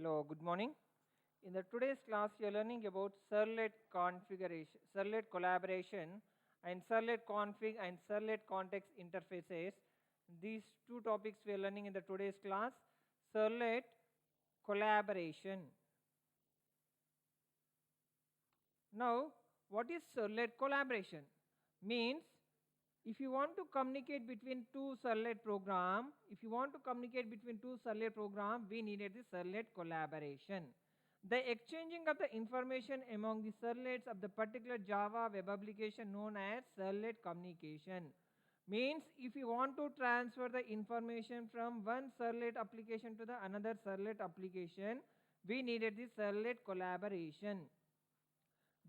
Hello, good morning. In the today's class, you are learning about servlet configuration, servlet collaboration, and servlet config and servlet context interfaces. These two topics we are learning in the today's class. Servlet collaboration. Now, what is servlet collaboration? Means if you want to communicate between two servlet program, we needed the servlet collaboration. The exchanging of the information among the servlets of the particular Java web application known as servlet communication. Means if you want to transfer the information from one servlet application to the another servlet application, we needed the servlet collaboration.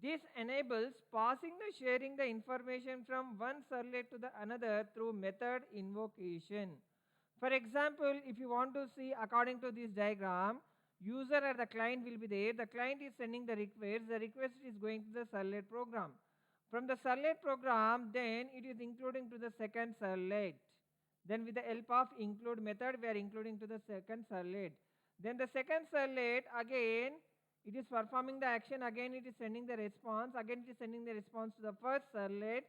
This enables passing the sharing the information from one servlet to the another through method invocation. For example, if you want to see according to this diagram, user or the client will be there. The client is sending the request is going to the servlet program. From the servlet program, then it is including to the second servlet. Then with the help of include method, we are including to the second servlet. Then the second servlet again it is performing the action, again it is sending the response, again it is sending the response to the first servlet.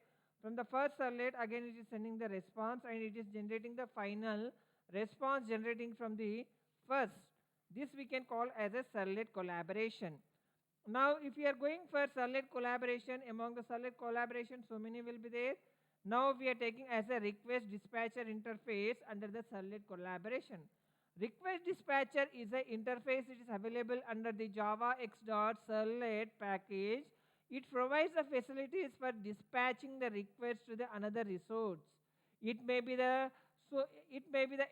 From the first servlet, again it is sending the response and it is generating the final response generating from the first. This we can call as a servlet collaboration. Now, if we are going for servlet collaboration, among the servlet collaboration, so many will be there. Now, we are taking as a request dispatcher interface under the servlet collaboration. Request dispatcher is an interface. It is available under the Java X.Servlet package. It provides the facilities for dispatching the request to the another resource. It may be the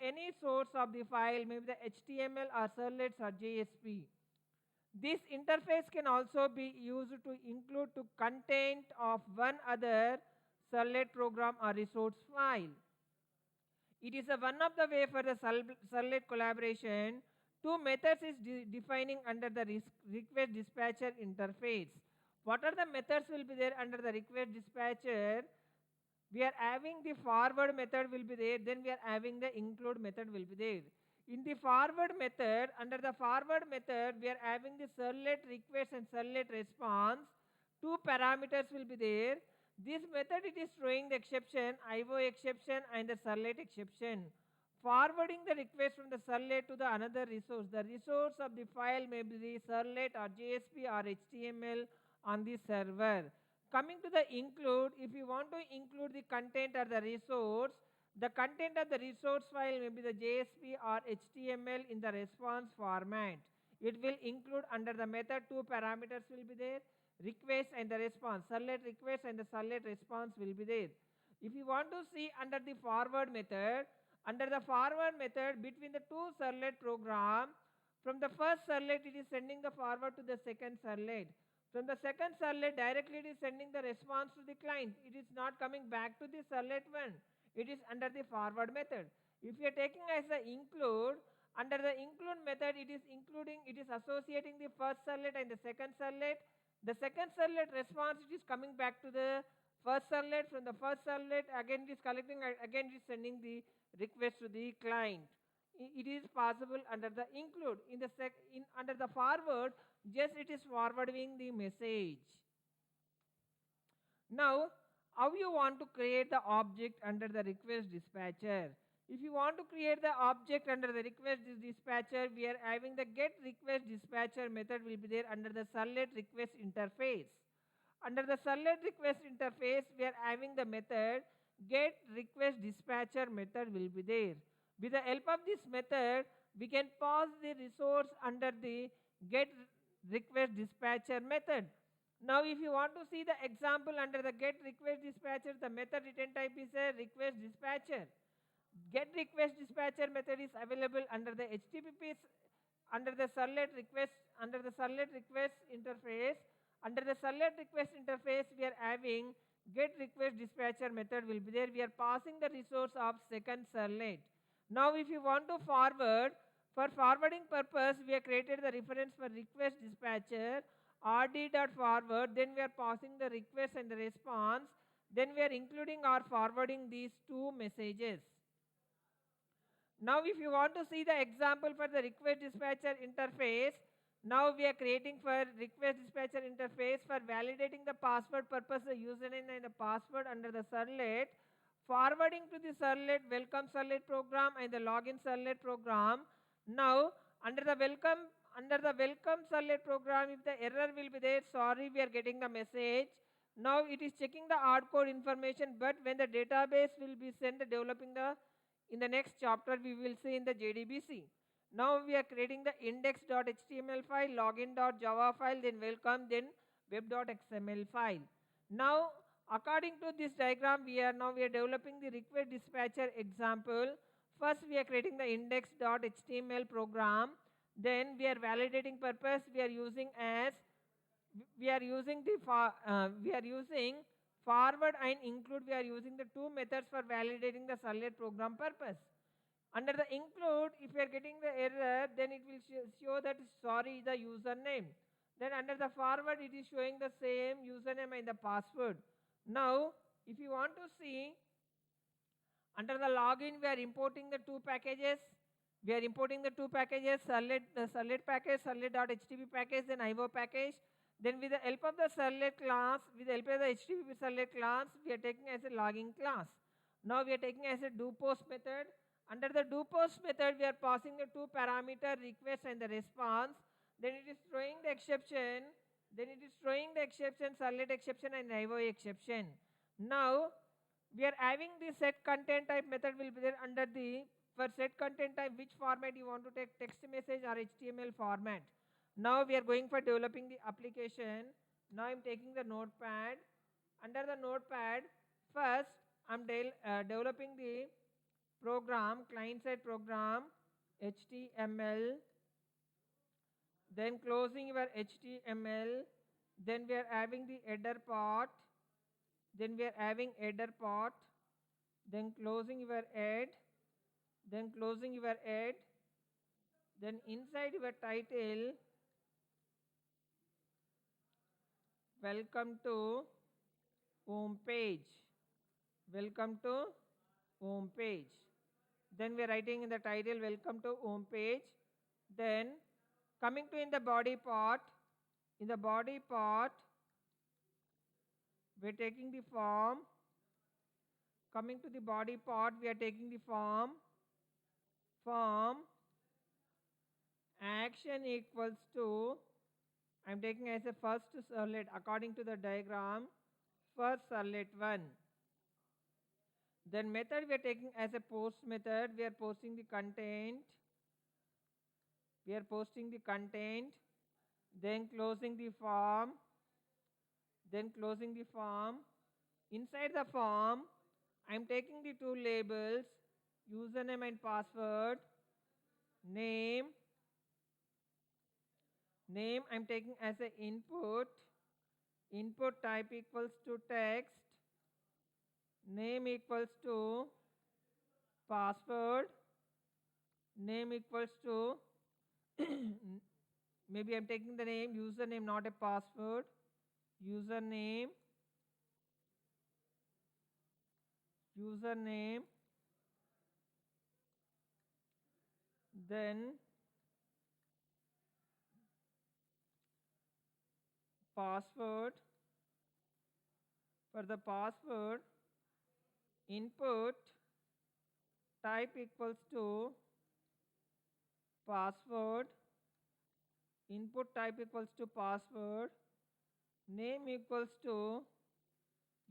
any source of the file, maybe the HTML or servlets or JSP. This interface can also be used to include to content of one other servlet program or resource file. It is one of the way for the servlet collaboration. Two methods is defining under the request dispatcher interface. What are the methods will be there under the request dispatcher? We are having the forward method will be there, then we are having the include method will be there. In the forward method, under the forward method, we are having the servlet request and servlet response. Two parameters will be there. This method it is throwing the exception, IO exception and the servlet exception. Forwarding the request from the servlet to the another resource. The resource of the file may be the servlet or JSP or HTML on the server. Coming to the include, if you want to include the content or the resource, the content of the resource file may be the JSP or HTML in the response format. It will include under the method two parameters will be there, request and the response. Servlet request and the servlet response will be there. If you want to see under the forward method, between the two servlet program, from the first servlet it is sending the forward to the second servlet. From the second servlet directly it is sending the response to the client. It is not coming back to the servlet one. It is under the forward method. If you are taking as the include, under the include method it is associating the first servlet and the second servlet. The second servlet response it is coming back to the first servlet. From the first servlet again it is collecting, again it is sending the request to the client. It is possible under the include. Under the forward, just it is forwarding the message. Now, how you want to create the object under the request dispatcher? If you want to create the object under the request dispatcher, we are having the get request dispatcher method will be there under the servlet request interface. Under the servlet request interface, we are having the method get request dispatcher method will be there. With the help of this method, we can pass the resource under the get request dispatcher method. Now, if you want to see the example under the get request dispatcher, the method return type is a request dispatcher. Get request dispatcher method is available under the HTTP under the servlet request interface. Under the servlet request interface, we are having get request dispatcher method will be there. We are passing the resource of second servlet. Now, if you want to forward, for forwarding purpose, we have created the reference for request dispatcher rd.forward. Then we are passing the request and the response. Then we are including or forwarding these two messages. Now if you want to see the example for the request dispatcher interface, now we are creating for request dispatcher interface for validating the password purpose, the username and the password under the servlet, forwarding to the servlet welcome servlet program and the login servlet program. Now under the welcome servlet program, if the error will be there, sorry, we are getting the message. Now it is checking the hard code information, but when the database will be sent, developing the in the next chapter we will see in the JDBC. Now we are creating the index.html file, login.java file, then welcome, then web.xml file. Now according to this diagram, we are developing the request dispatcher example. First we are creating the index.html program. Then we are validating purpose. We are using forward and include. We are using the two methods for validating the servlet program purpose. Under the include, if you are getting the error, then it will show that sorry the username. Then under the forward, it is showing the same username and the password. Now if you want to see, under the login, we are importing the two packages. We are importing the two packages, the servlet package, servlet.htp package, then IO package. Then with the help of the servlet class, with the help of the HTTP servlet class, we are taking as a login class. Now we are taking as a doPost method. Under the doPost method, we are passing the two parameter request and the response. Then it is throwing the exception. Servlet exception and IO exception. Now we are having the set content type method will be there under the for set content type, which format you want to take, text message or HTML format. Now we are going for developing the application. Now I am taking the notepad. Under the notepad, first I am developing the program, client side program, HTML, then closing your HTML, then we are having the header part, then closing your head, then inside your title, welcome to home page, then we are writing in the title welcome to home page. Then coming to in the body part, we are taking the form. Coming to the body part, we are taking the form action equals to, I am taking as a first servlet according to the diagram, first servlet 1. Then method we are taking as a post method. We are posting the content. Then closing the form. Inside the form, I am taking the two labels, username and password. Name I am taking as a input type equals to text, name equals to password, name equals to maybe I am taking the name, username, not a password, username, then password. For the password, input type equals to password, name equals to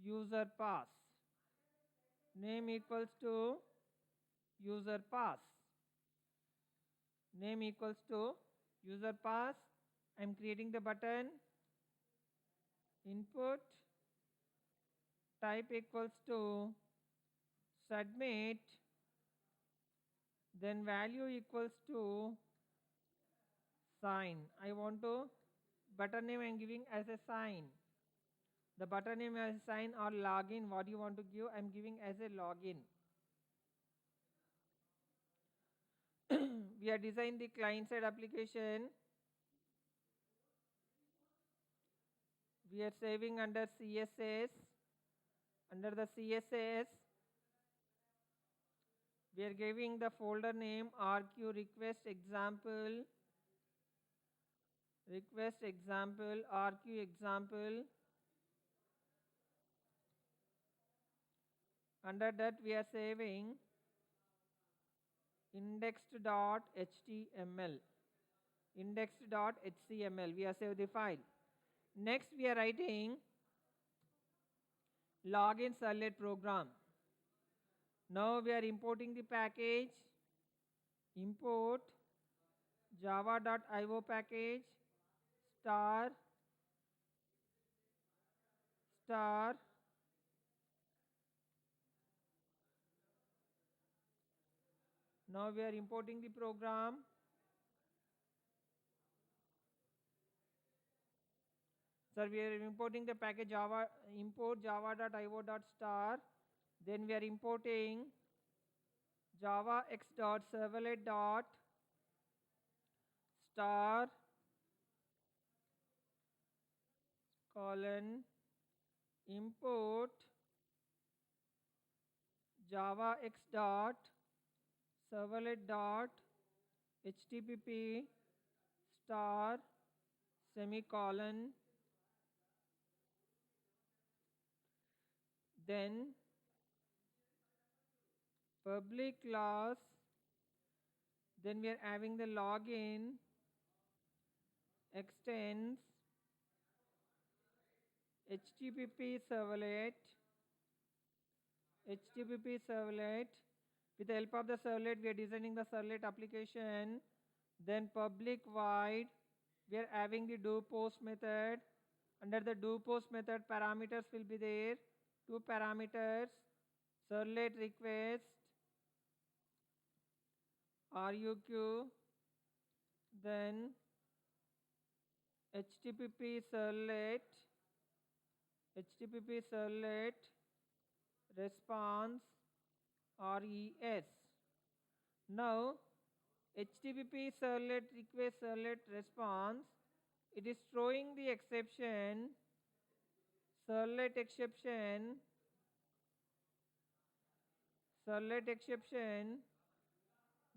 user pass, I am creating the button, input type equals to submit, then value equals to sign. I want to button name I am giving as a sign. The button name as a sign or login, what you want to give, I am giving as a login. We are designing the client side application. We are saving under CSS. Under the CSS, We are giving the folder name RQ request example, RQ example. Under that we are saving indexed.html, indexed.html. We are saving the file. Next we are writing login servlet program. Now we are importing the package, import java.io package star star now we are importing the program. So we are importing the package java, import java.io.star. Then we are importing java x.servlet.star colon import java x.servlet.http star semicolon. Then public class, then we are having the login extends http servlet with the help of the servlet we are designing the servlet application. Then public void, we are having the do post method. Under the do post method parameters will be there, two parameters, servlet request RUQ, then http servlet response RES. Now http servlet request servlet response, it is throwing the exception, servlet exception,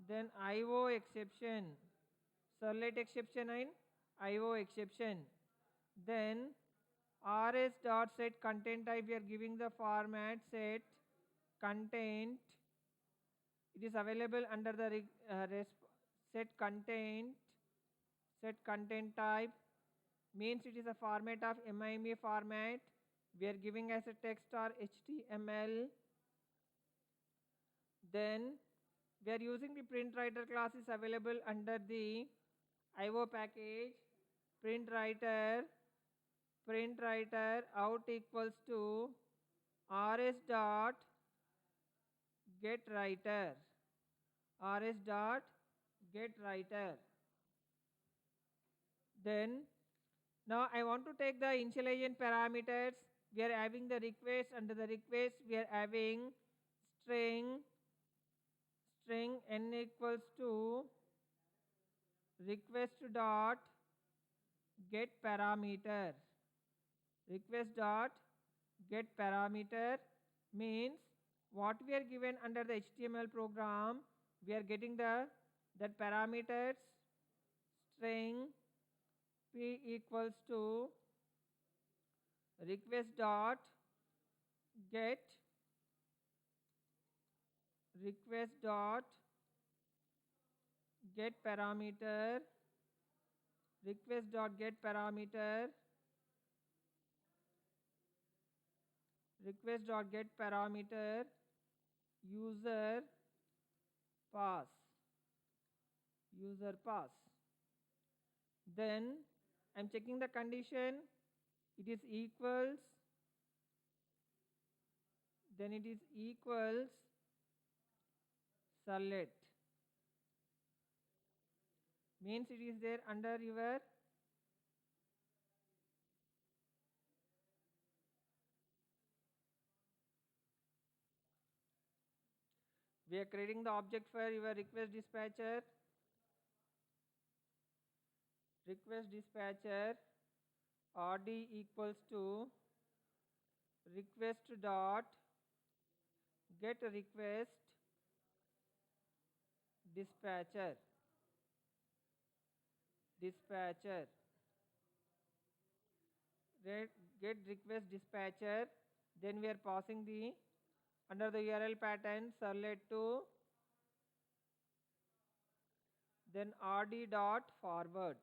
then IO exception, servlet exception and IO exception. Then rs.set content type, we are giving the format set content. It is available under the set content type, means it is a format of MIME format. We are giving as a text or HTML. Then we are using the print writer class is available under the IO package. Print writer out equals to rs dot get writer. Then now I want to take the initialization parameters. We are having the request. Under the request we are having string n equals to request dot get parameter. Means what we are given under the HTML program, we are getting that parameters string p equals to request dot get parameter, user pass. Then I'm checking the condition, it is equals, then it is equals servlet, means it is there under your we are creating the object for your request dispatcher rd equals to request dot get request dispatcher, dispatcher, get request dispatcher. Then we are passing the under the URL pattern servlet to, then rd dot forward,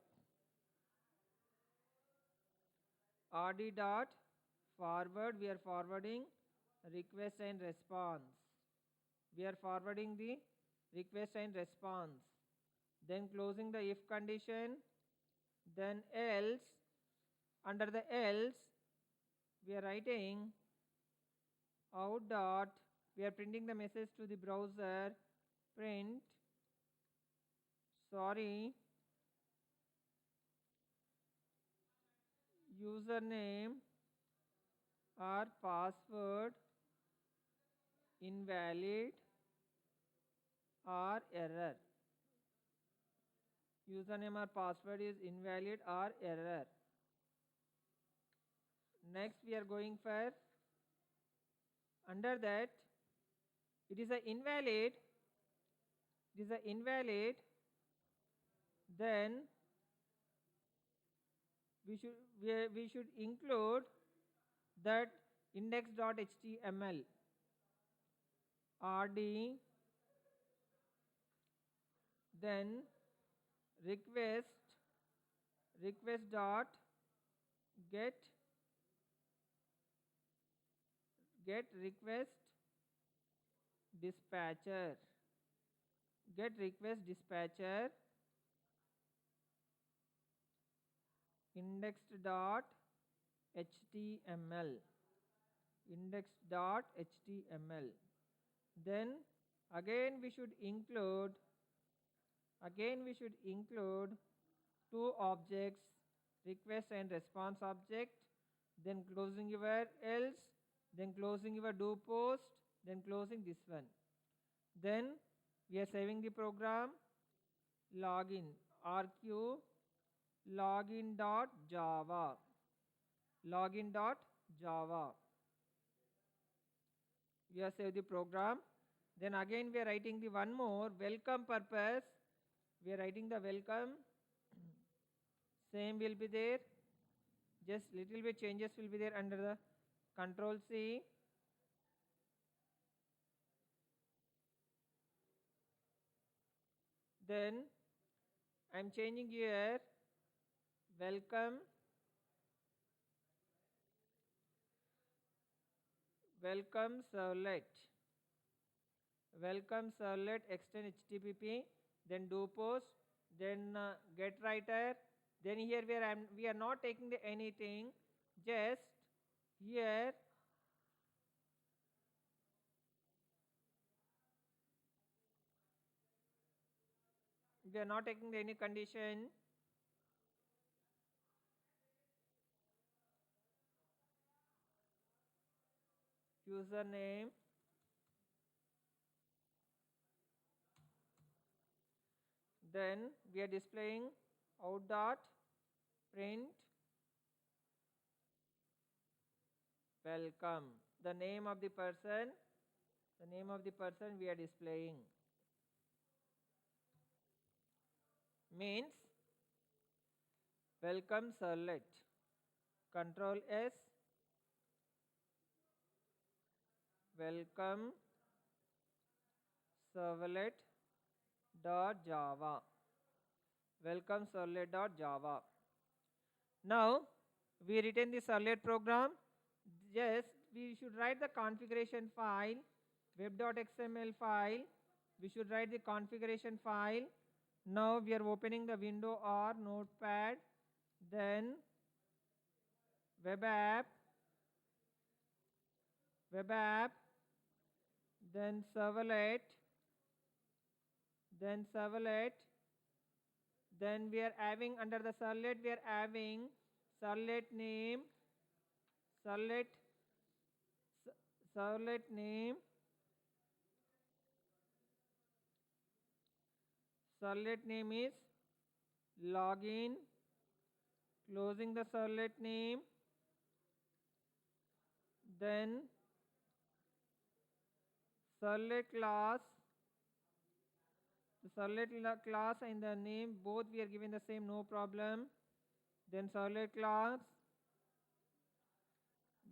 rd dot forward, we are forwarding request and response, we are forwarding the request and response, then closing the if condition, then else, under the else we are writing out dot, we are printing the message to the browser, print sorry username or password invalid or error, username or password is invalid or error. Next we are going for, under that it is a invalid, it is a invalid, then we should include that index.html rd, then request dot get request dispatcher, get request dispatcher index.html, index.html. Then again we should include two objects, request and response object, then closing your else, then closing your do post, then closing this one. Then we are saving the program, login rq login.java, login.java, we have saved the program. Then again we are writing the one more welcome purpose, we are writing the welcome, same will be there, just little bit changes will be there under the Control C. Then I am changing here welcome servlet, welcome servlet extend http, then do post, then get writer. Then here we are not taking anything, just here we are not taking any condition, username, then we are displaying out dot print welcome, the name of the person we are displaying, means welcome servlet, Control S, welcome servlet dot java, welcome servlet dot java. Now we written the servlet program, just we should write the configuration file, web.xml file, we should write the configuration file. Now we are opening the window or notepad, then web app, then servlet, then we are having under the servlet, we are having servlet name, servlet name, servlet name is login, closing the servlet name, then servlet class, The servlet class and the name both we are given the same, no problem. Then servlet class,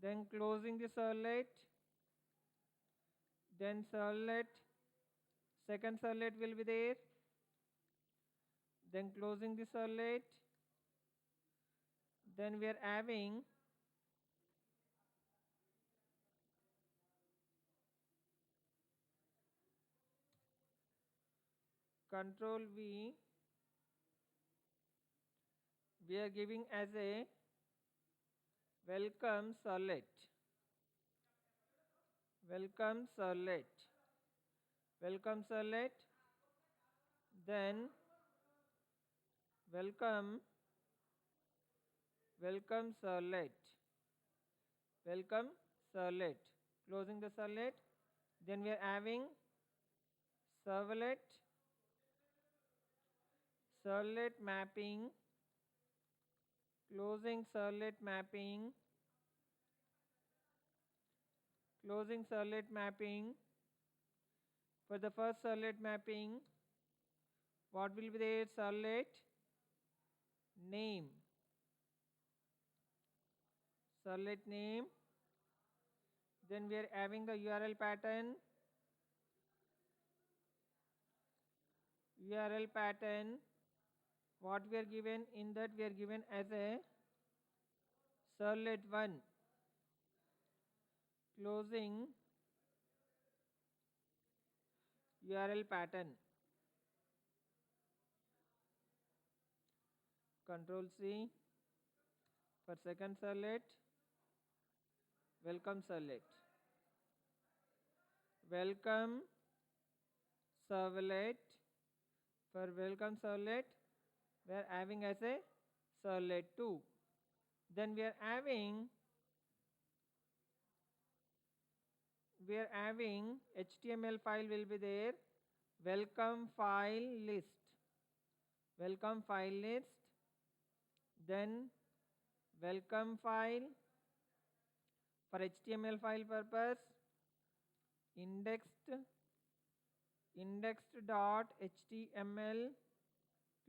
then closing the servlet, then servlet, second servlet will be there, then closing the servlet, then we are having control V, we are giving as a welcome servlet, welcome servlet, welcome servlet, then welcome servlet, welcome servlet, closing the servlet, then we are having servlet, servlet mapping, closing servlet mapping, closing servlet mapping. For the first servlet mapping, what will be there? Servlet name, servlet name, then we are having the URL pattern, URL pattern, what we are given in that we are given as a servlet 1, closing URL pattern, Control C. For second servlet, welcome servlet, welcome servlet. For welcome servlet, we are having as a servlet 2. Then we are having HTML file will be there, welcome file list, welcome file list, then welcome file. For HTML file purpose, indexed.html,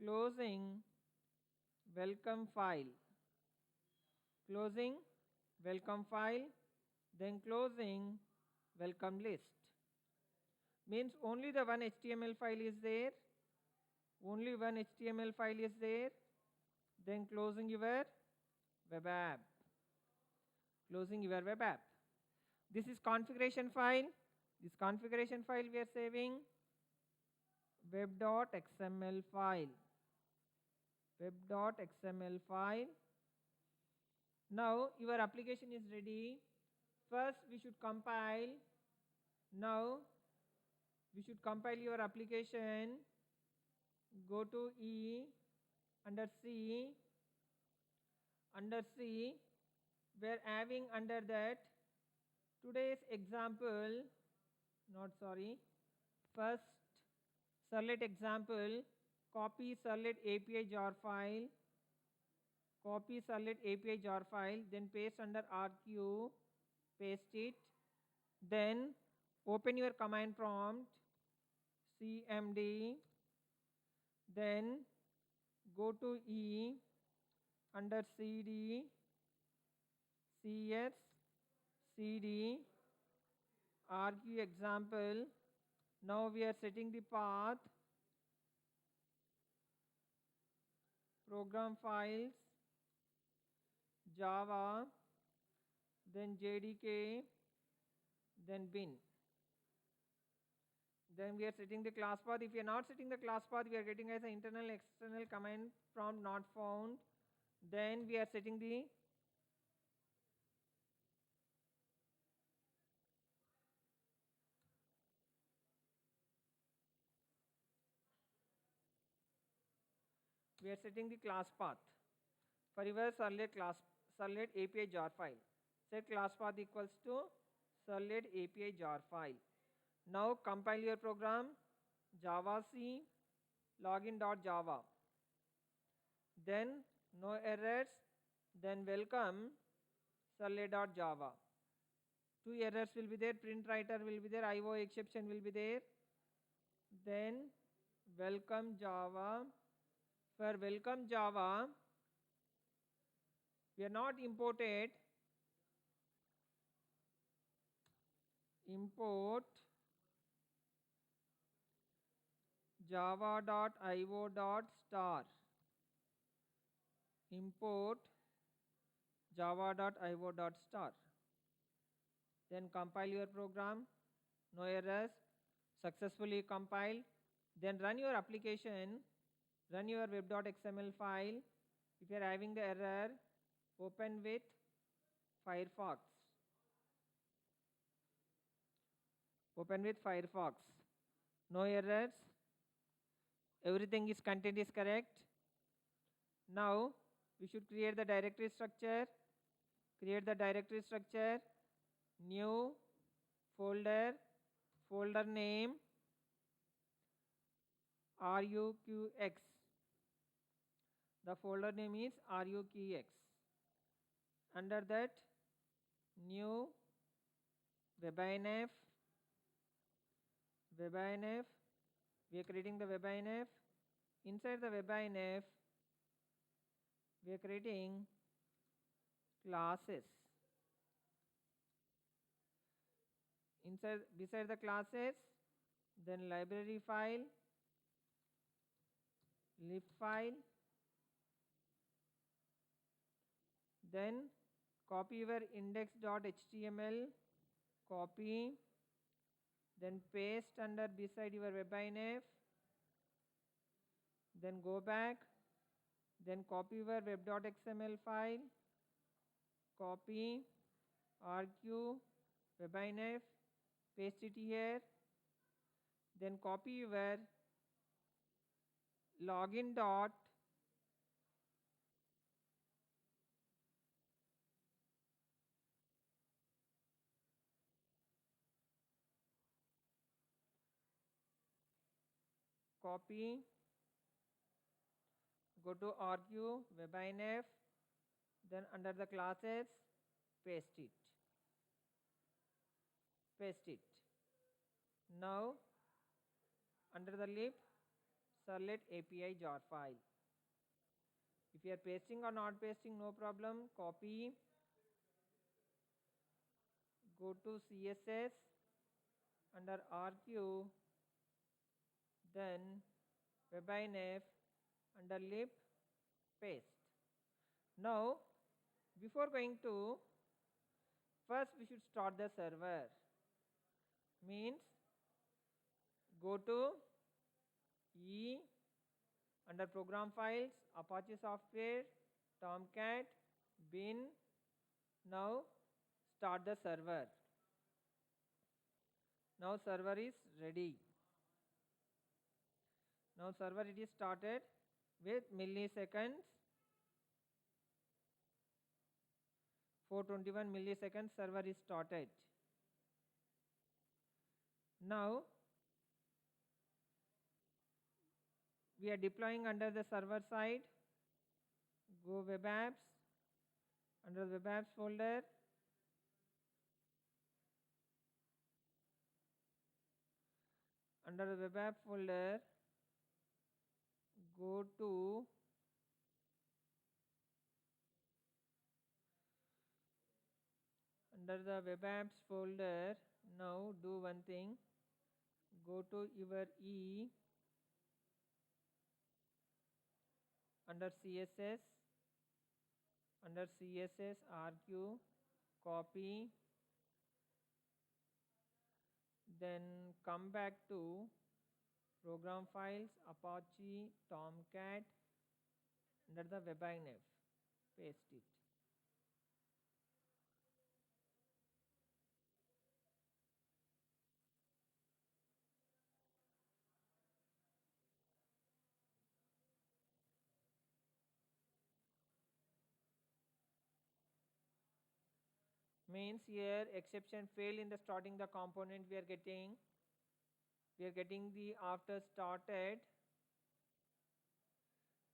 closing welcome file, closing welcome file, then closing welcome list. Means only the one HTML file is there, only one HTML file is there, then closing your web app, closing your web app. This is configuration file. This configuration file we are saving web.xml file, web.xml file. Now your application is ready. First we should compile. Now we should compile your application. Go to E, under C, we are having under that today's example, first servlet example, copy servlet API jar file, copy servlet API jar file, then paste under RQ, paste it, then open your command prompt, CMD, then go to E, under CD, CS, CD, RQ example. Now we are setting the path, program files, Java, then JDK, then bin. Then we are setting the class path. If we are not setting the class path, we are getting as an internal external command prompt not found. Then we are setting the class path for your servlet API jar file. Set class path equals to servlet API jar file. Now compile your program, Java C, login.java. Then no errors, then welcome servlet.java. Two errors will be there, print writer will be there, IO exception will be there. Then welcome Java. For welcome Java, we are not imported. Import java.io.star. Import java.io.star. Then compile your program. No errors. Successfully compiled. Then run your application. Run your web.xml file. If you are having the error, open with Firefox. Open with Firefox. No errors. Everything is content is correct. Now we should create the directory structure. Create the directory structure. New folder. Folder name RUQX. The folder name is RUQX. Under that, new WebINF. WebINF. We are creating the WebINF. Inside the WebINF, we are creating classes. Beside the classes, then library file, lib file, then copy your index.html, copy, then paste under beside your WebINF, then go back, then copy your web.xml file, copy, RQ, WebINF, paste it here, then copy your login dot copy, go to RQ, WebINF, then under the classes, paste it. Paste it. Now, under the lib, Servlet API jar file. If you are pasting or not pasting, no problem. Copy, go to CSS, under RQ, then WebINF, under lib, paste. Now, before going to, first we should start the server. Means, go to E, under program files, Apache Software, Tomcat, bin. Now start the server. Now server is ready. Now server it is started with milliseconds. 421 milliseconds server is started. Now we are deploying under the server side. Go web apps. Under the web apps folder, under the web app folder, go to under the web apps folder. Now do one thing, go to your E, under CSS, under CSS RQ, copy, then come back to program files, Apache, Tomcat, under the WebINF, paste it. Means here exception fail in the starting the component we are getting the after started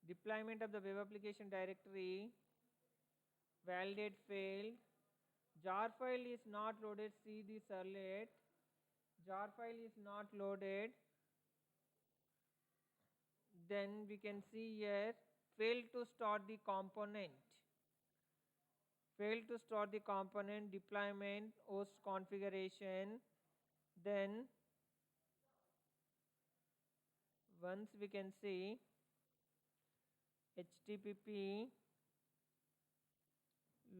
deployment of the web application directory, validate failed, jar file is not loaded, see the servlet, jar file is not loaded, Then we can see here fail to start the component. Fail to start the component deployment host configuration. Then once we can see HTTP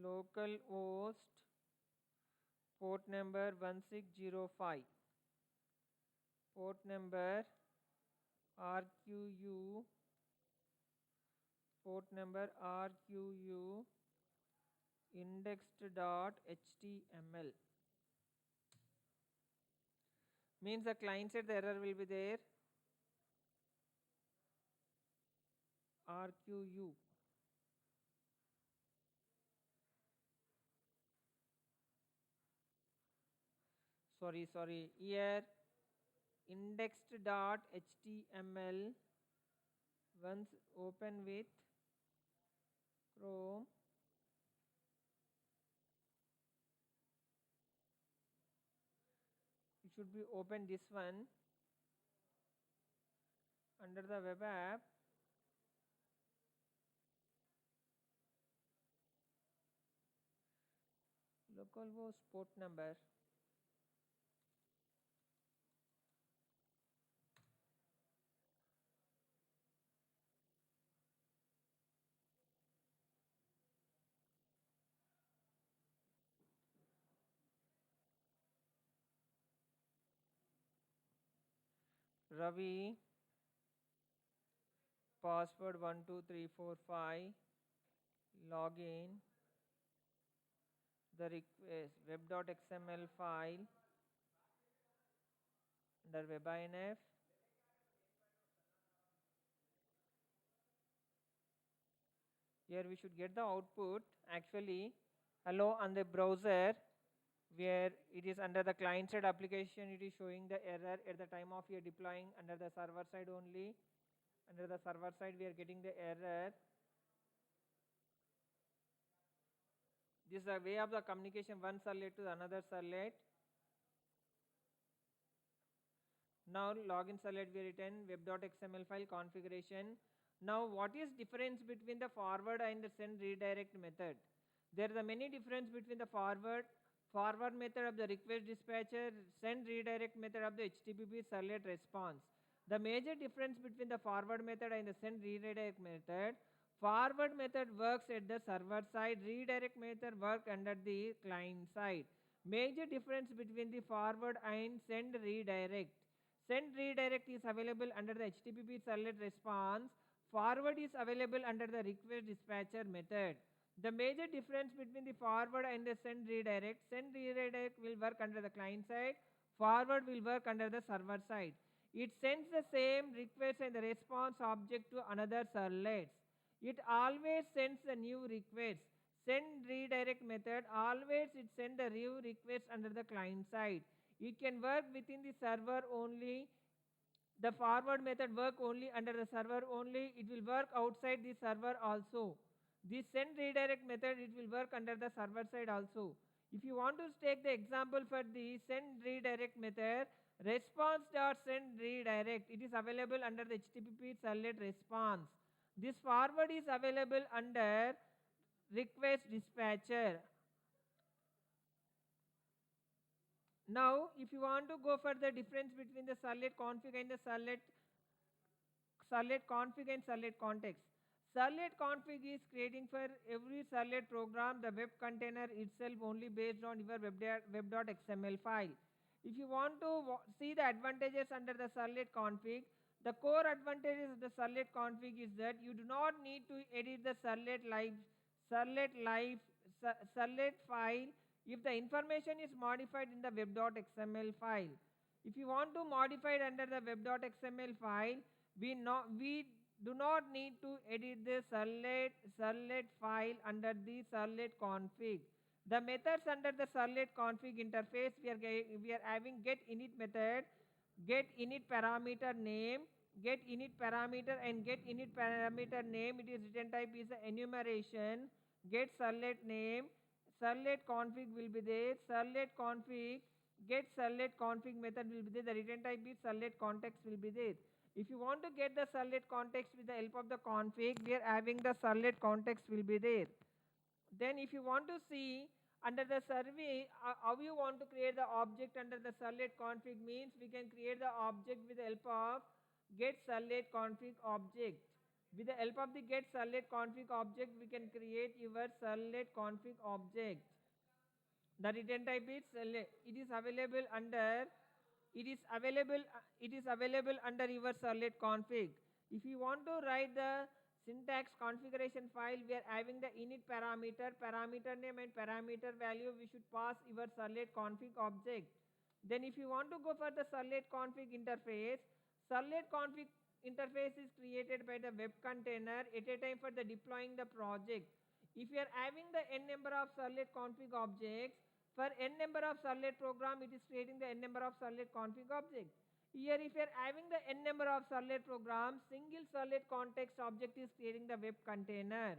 localhost port number 1605, port number RQU, port number RQU indexed.html, means the client side the error will be there. RQU, sorry, here indexed.html. Once open with Chrome, it should be open this one under the web app. Localhost port number. Ravi, password 12345, login, the request web.xml file under webinf. Here we should get the output actually hello on the browser, where it is under the client side application. It is showing the error at the time of your deploying under the server side only. Under the server side we are getting the error. This is the way of the communication one servlet to another servlet. Now login servlet we written web.xml file configuration. Now what is difference between the forward and the send redirect method? There is a many difference between the forward method of the request dispatcher, send redirect method of the HTTP servlet response. The major difference between the forward method and the send redirect method: forward method works at the server side, redirect method works under the client side. Major difference between the forward and send redirect: send redirect is available under the HTTP servlet response, forward is available under the request dispatcher method. The major difference between the forward and the send redirect will work under the client side, forward will work under the server side. It sends the same request and the response object to another servlet. It always sends a new request. Send redirect method always it send the new request under the client side. It can work within the server only. The forward method work only under the server only. It will work outside the server also. This send redirect method it will work under the server side also. If you want to take the example for the send redirect method, response.send redirect, it is available under the HTTP servlet response. This forward is available under request dispatcher. Now if you want to go for the difference between the servlet config and the servlet config and servlet context. Servlet config is creating for every servlet program the web container itself only based on your web.xml file. If you want to see the advantages under the servlet config, the core advantages of the servlet config is that you do not need to edit the servlet file if the information is modified in the web.xml file. If you want to modify it under the web.xml file, we do not need to edit the servlet file under the servlet config. The methods under the servlet config interface, we are having get init method, get init parameter name, get init parameter, and get init parameter name. It is return type is enumeration. Get servlet name, servlet config will be there. Servlet config, get servlet config method will be there. The return type is servlet context will be there. If you want to get the servlet context with the help of the config, we are having the servlet context will be there. Then if you want to see under the survey how you want to create the object under the servlet config, means we can create the object with the help of get servlet config object. With the help of the get servlet config object, we can create your servlet config object. The return type is it is available under under your servlet config. If you want to write the syntax configuration file, we are having the init parameter name and parameter value. We should pass your servlet config object. Then if you want to go for the servlet config interface is created by the web container at a time for the deploying the project. If you are having the n number of servlet config objects, for n number of servlet program, it is creating the n number of servlet config object. Here if you are having the n number of servlet programs, single servlet context object is creating the web container.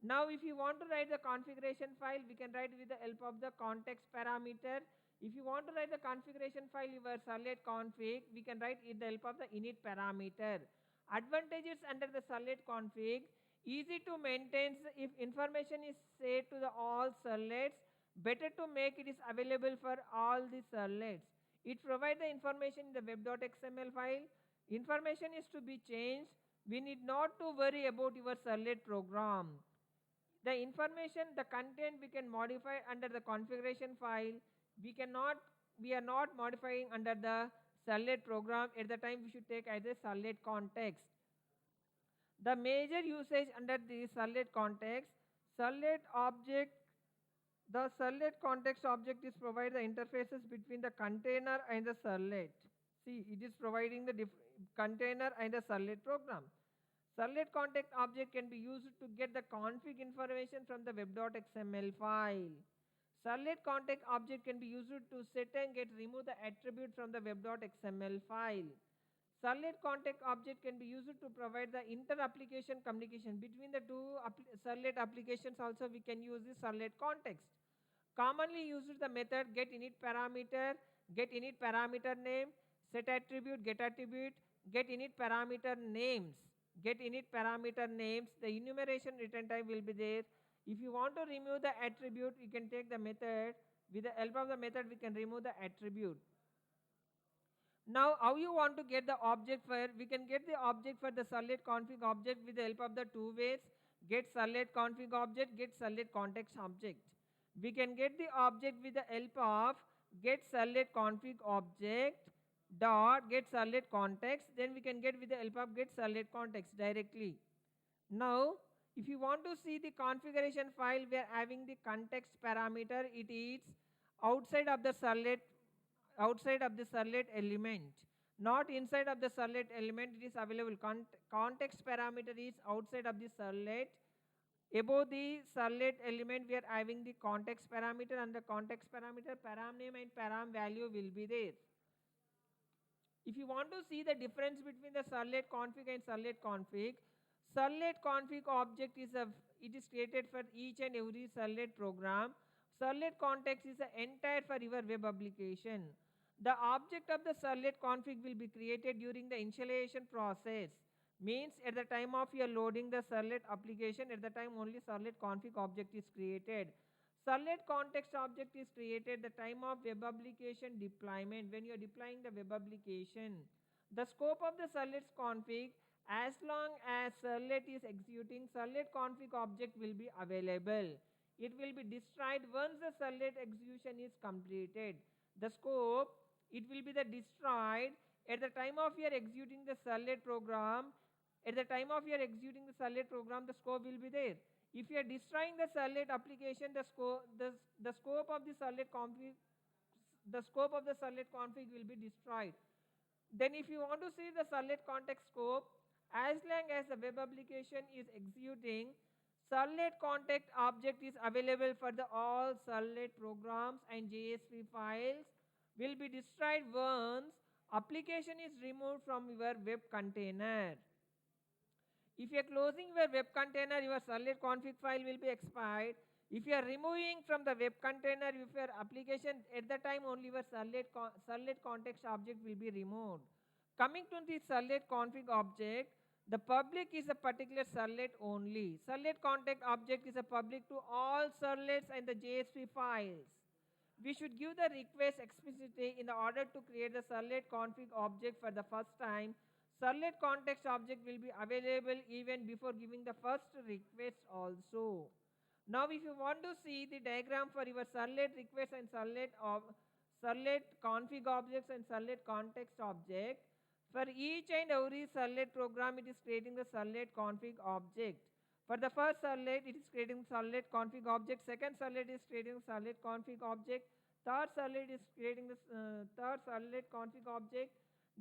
Now if you want to write the configuration file, we can write with the help of the context parameter. If you want to write the configuration file your servlet config, we can write with the help of the init parameter. Advantages under the servlet config: easy to maintain if information is set to the all servlets, better to make it is available for all the servlets. It provides the information in the web.xml file. Information is to be changed. We need not to worry about your servlet program. The information, the content we can modify under the configuration file. We are not modifying under the servlet program. At the time we should take as a servlet context. The major usage under the servlet context, servlet object. The servlet context object is provide the interfaces between the container and the servlet. See, it is providing the container and the servlet program. Servlet context object can be used to get the config information from the web.xml file. Servlet context object can be used to set and remove the attribute from the web.xml file. Servlet context object can be used to provide the inter-application communication between the two servlet applications. Also, we can use the servlet context. Commonly used the method get init parameter name, set attribute, get attribute, get init parameter names. The enumeration return type will be there. If you want to remove the attribute, you can take the method. With the help of the method, we can remove the attribute. Now, how you want to get the object for? We can get the object for the servlet config object with the help of the two ways: get servlet config object, get servlet context object. We can get the object with the help of get servlet config object dot get servlet context. Then we can get with the help of get servlet context directly. Now, if you want to see the configuration file, we are having the context parameter. It is outside of the servlet element, not inside of the servlet element. It is available. Context parameter is outside of the servlet. Above the servlet element, we are having the context parameter, and the context parameter param name and param value will be there. If you want to see the difference between the servlet config and servlet config object is created for each and every servlet program. Servlet context is the entire for your web application. The object of the servlet config will be created during the initialization process. Means at the time of your loading the servlet application, at the time only servlet config object is created. Servlet context object is created the time of web application deployment, when you are deploying the web application. The scope of the servlet config: as long as servlet is executing, servlet config object will be available. It will be destroyed once the servlet execution is completed. The scope, it will be destroyed at the time of your executing the servlet program. At the time of your executing the servlet program, the scope will be there. If you are destroying the servlet application, the scope of the servlet config will be destroyed. Then if you want to see the servlet context scope, as long as the web application is executing, servlet context object is available for the all servlet programs, and JSP files will be destroyed once application is removed from your web container. If you are closing your web container, your servlet config file will be expired. If you are removing from the web container, if your application, at the time only your servlet context object will be removed. Coming to the servlet config object, the public is a particular servlet only. Servlet contact object is a public to all servlets and the JSP files. We should give the request explicitly in order to create the servlet config object for the first time. Servlet context object will be available even before giving the first request also. Now if you want to see the diagram for your servlet request and servlet config objects and servlet context object, for each and every servlet program it is creating the servlet config object. For the first servlet it is creating servlet config object, second servlet is creating servlet config object, third servlet is creating the third servlet config object.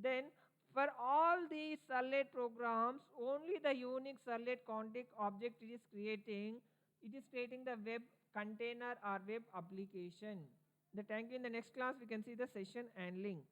Then for all these servlet programs, only the unique servlet config object it is creating. It is creating the web container or web application. Thank you. In the next class, we can see the session handling.